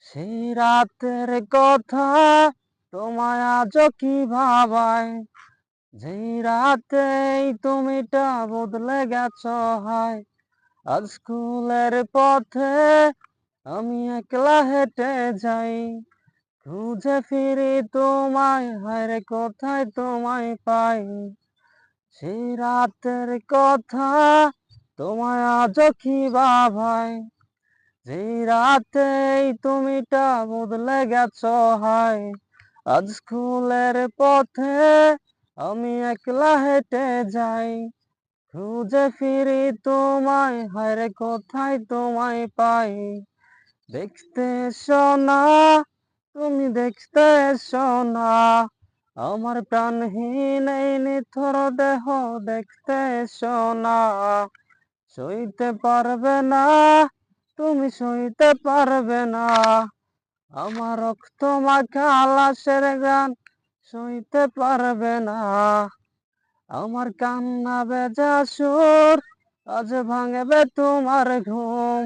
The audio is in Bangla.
সেই রাতের কথা তোমায় আজও কি ভাবায়, যেই রাতেই তুমিটা বদলে গেছো হায়। আজ স্কুলের পথে আমি একলা হেঁটে যাই, খুঁজে ফিরি তোমায়, হায়রে কোথায় তোমায় পাই। সেই রাতের কথা তোমায় আজও কি ভাবায়, যেই রাতেই তুমিটা বদলে গেছো হায়। আজ স্কুলের পথে আমি একলা হেঁটে যাই, খুঁজে ফিরি তোমায়, হায়রে কোথায় তোমায় পাই। দেখতে এসো না, তুমি দেখতে এসো না, আমার প্রাণহীন এই নিথর দেহ দেখতে এসো না। সইতে পারবে না, তুমি সইতে পারবে না, আমার রক্ত মাখা লাশের গান সইতে পারবে না। আমার কান্না ভেজা সুর আজ ভাঙবে তোমার ঘুম।